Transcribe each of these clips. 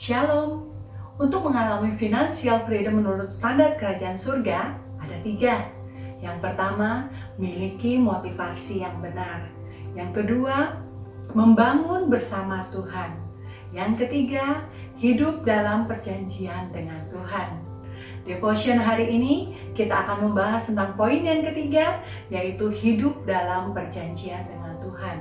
Shalom. Untuk mengalami financial freedom menurut standar kerajaan surga, ada 3. Yang pertama, miliki motivasi yang benar. Yang kedua, membangun bersama Tuhan. Yang ketiga, hidup dalam perjanjian dengan Tuhan. Devotion hari ini kita akan membahas tentang poin yang ketiga, yaitu hidup dalam perjanjian dengan Tuhan.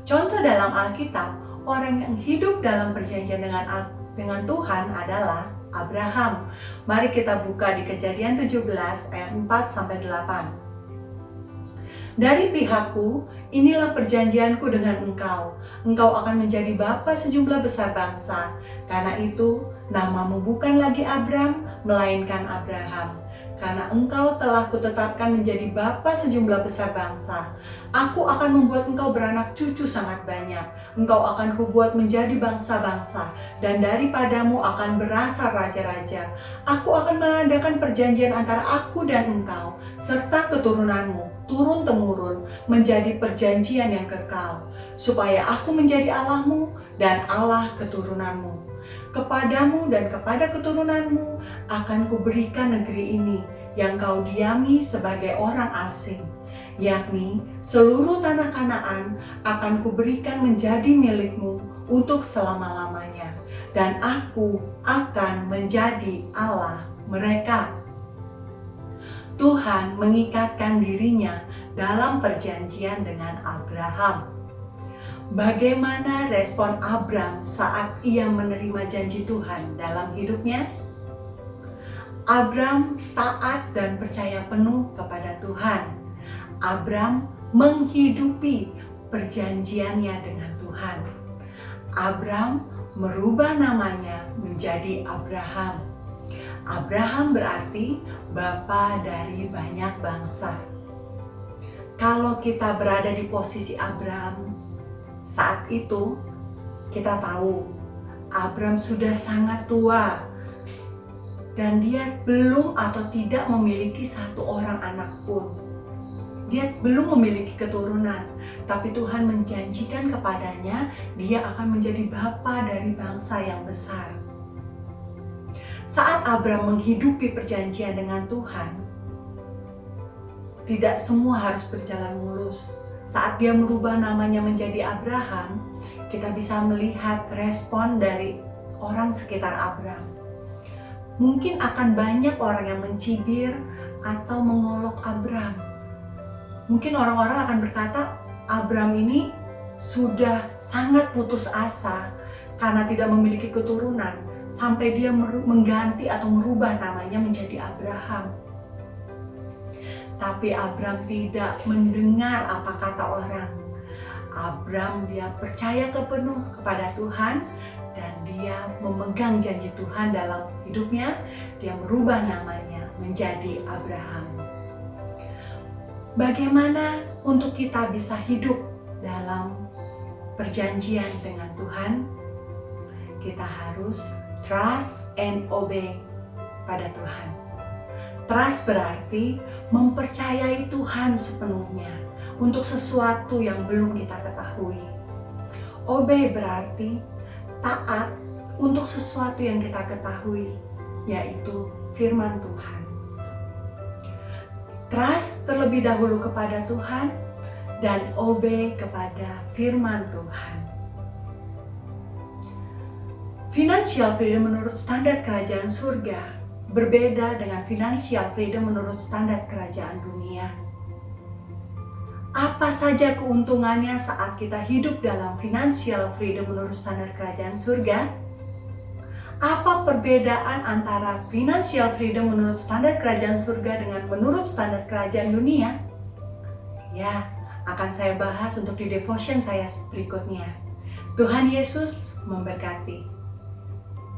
Contoh dalam Alkitab, orang yang hidup dalam perjanjian dengan Tuhan adalah Abraham. Mari kita buka di Kejadian 17 ayat 4-8. Dari pihakku, inilah perjanjianku dengan engkau. Engkau akan menjadi bapa sejumlah besar bangsa. Karena itu, namamu bukan lagi Abram, melainkan Abraham. Karena engkau telah kutetapkan menjadi bapa sejumlah besar bangsa. Aku akan membuat engkau beranak cucu sangat banyak. Engkau akan kubuat menjadi bangsa-bangsa, dan daripadamu akan berasal raja-raja. Aku akan mengadakan perjanjian antara aku dan engkau, serta keturunanmu, turun-temurun, menjadi perjanjian yang kekal, supaya aku menjadi Allahmu dan Allah keturunanmu. Kepadamu dan kepada keturunanmu akan kuberikan negeri ini yang kau diami sebagai orang asing, yakni seluruh tanah Kanaan akan kuberikan menjadi milikmu untuk selama-lamanya, dan aku akan menjadi Allah mereka. Tuhan mengikatkan dirinya dalam perjanjian dengan Abraham. Bagaimana respon Abram saat ia menerima janji Tuhan dalam hidupnya? Abram taat dan percaya penuh kepada Tuhan. Abram menghidupi perjanjiannya dengan Tuhan. Abram merubah namanya menjadi Abraham. Abraham berarti bapa dari banyak bangsa. Kalau kita berada di posisi Abram, saat itu kita tahu Abram sudah sangat tua dan dia belum atau tidak memiliki satu orang anak pun. Dia belum memiliki keturunan, tapi Tuhan menjanjikan kepadanya dia akan menjadi bapa dari bangsa yang besar. Saat Abram menghidupi perjanjian dengan Tuhan, tidak semua harus berjalan mulus. Saat dia merubah namanya menjadi Abraham, kita bisa melihat respon dari orang sekitar Abram. Mungkin akan banyak orang yang mencibir atau mengolok Abram. Mungkin orang-orang akan berkata, Abram ini sudah sangat putus asa karena tidak memiliki keturunan, sampai dia mengganti atau merubah namanya menjadi Abraham. Tapi Abram tidak mendengar apa kata orang. Abram dia percaya penuh kepada Tuhan dan dia memegang janji Tuhan dalam hidupnya. Dia merubah namanya menjadi Abraham. Bagaimana untuk kita bisa hidup dalam perjanjian dengan Tuhan? Kita harus trust and obey pada Tuhan. Trust berarti mempercayai Tuhan sepenuhnya untuk sesuatu yang belum kita ketahui. Obey berarti taat untuk sesuatu yang kita ketahui, yaitu firman Tuhan. Trust terlebih dahulu kepada Tuhan dan obey kepada firman Tuhan. Financial freedom menurut standar kerajaan surga berbeda dengan financial freedom menurut standar kerajaan dunia. Apa saja keuntungannya saat kita hidup dalam financial freedom menurut standar kerajaan surga? Apa perbedaan antara financial freedom menurut standar kerajaan surga dengan menurut standar kerajaan dunia? Ya, akan saya bahas untuk di devotion saya berikutnya. Tuhan Yesus memberkati.